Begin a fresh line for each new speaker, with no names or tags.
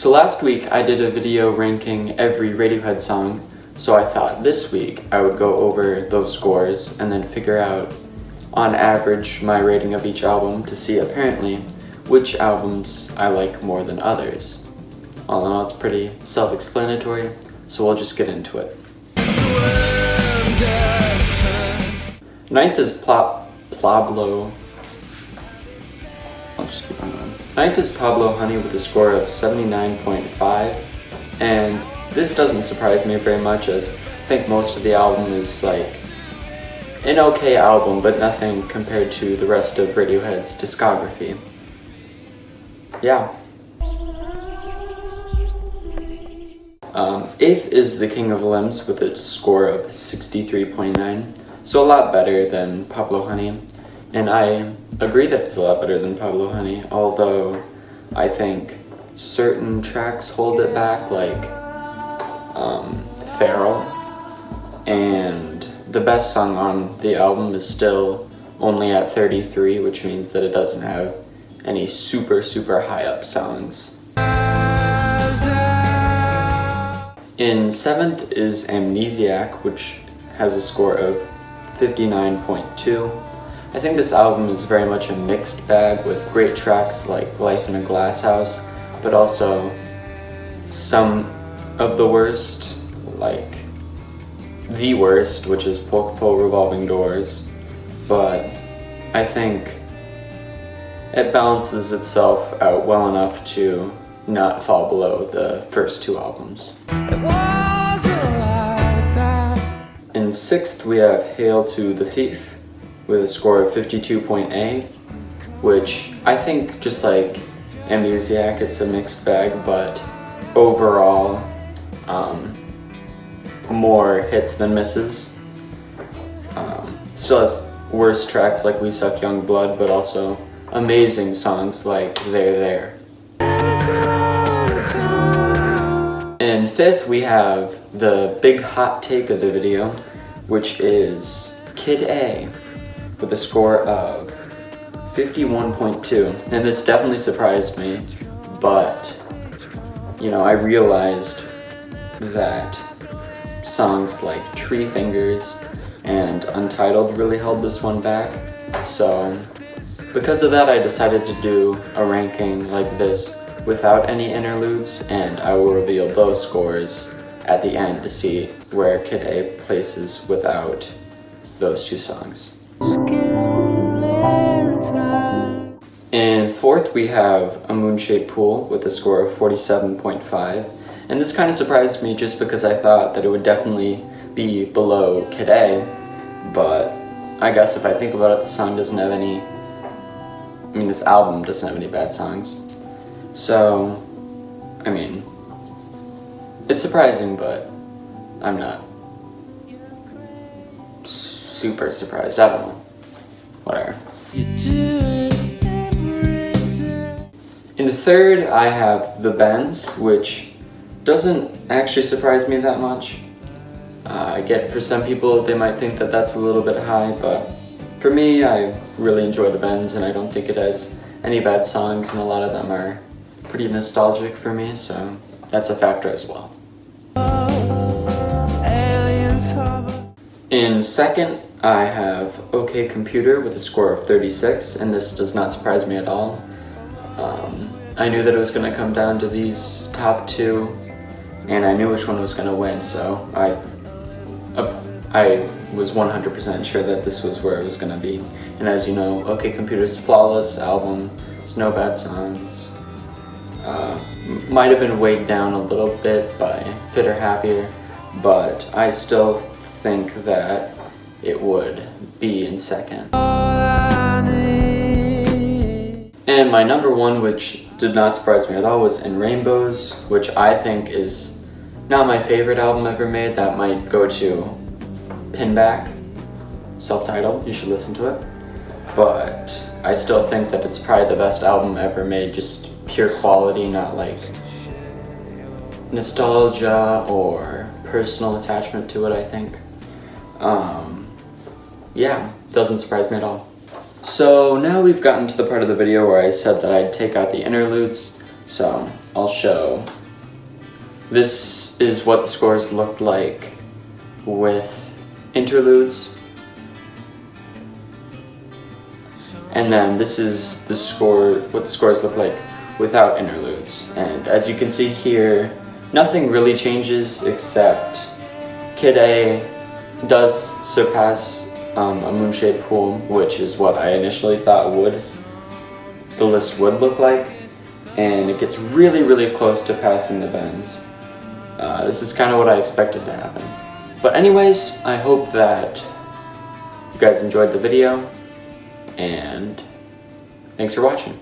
So last week I did a video ranking every Radiohead song, so I thought this week I would go over those scores and then figure out, on average, my rating of each album to see apparently which albums I like more than others. All in all, it's pretty self-explanatory, so we'll just get into it. Ninth is Pablo. I'll just keep on going. Ninth is Pablo Honey with a score of 79.5, and this doesn't surprise me very much, as I think most of the album is like an okay album, but nothing compared to the rest of Radiohead's discography. Yeah. Eighth is The King of Limbs with a score of 63.9, so a lot better than Pablo Honey, and I agree that it's a lot better than Pablo Honey, although I think certain tracks hold it back, like Feral, and the best song on the album is still only at 33, which means that it doesn't have any super high up songs. In seventh is Amnesiac, which has a score of 59.2. I think this album is very much a mixed bag with great tracks like Life in a Glass House, but also some of the worst, like the worst, which is Polka Pole Revolving Doors, but I think it balances itself out well enough to not fall below the first two albums. In sixth, we have Hail to the Thief with a score of 52.8, which I think, just like Amnesiac, it's a mixed bag, but overall, more hits than misses. Still has worse tracks like We Suck Young Blood, but also amazing songs like They're There. In fifth, we have the big hot take of the video, which is Kid A with a score of 51.2. And this definitely surprised me, but I realized that songs like Tree Fingers and Untitled really held this one back. So because of that, I decided to do a ranking like this without any interludes, and I will reveal those scores at the end to see where Kid A places without those two songs. In fourth, we have A Moon-Shaped Pool with a score of 47.5, and this kind of surprised me just because I thought that it would definitely be below Kid A, but I guess if I think about it, this album doesn't have any bad songs. So, it's surprising, but I'm not super surprised. I don't know. Whatever. In the third, I have The Bends, which doesn't actually surprise me that much. I get for some people they might think that that's a little bit high, but for me, I really enjoy The Bends, and I don't think it has any bad songs, and a lot of them are pretty nostalgic for me, so that's a factor as well. In second, I have OK Computer with a score of 36, and this does not surprise me at all. I knew that it was going to come down to these top two, and I knew which one was going to win, so I was 100% sure that this was where it was going to be. And as you know, OK Computer's flawless album, it's no bad songs. Might have been weighed down a little bit by Fitter Happier, but I still think that it would be in second. And my number one, which did not surprise me at all, was In Rainbows, which I think is not my favorite album ever made. That might go to Pinback, self-titled, you should listen to it. But I still think that it's probably the best album ever made, just pure quality, not like nostalgia or personal attachment to it, I think. Yeah, doesn't surprise me at all. So now we've gotten to the part of the video where I said that I'd take out the interludes, so I'll show. This is what the scores looked like with Interludes. And then this is the score, what the scores look like without Interludes. And as you can see here, nothing really changes except Kid A does surpass a Moon-Shaped Pool, which is what I initially thought the list would look like. And it gets really, really close to passing the Bends. This is kind of what I expected to happen. But anyways, I hope that you guys enjoyed the video, and thanks for watching.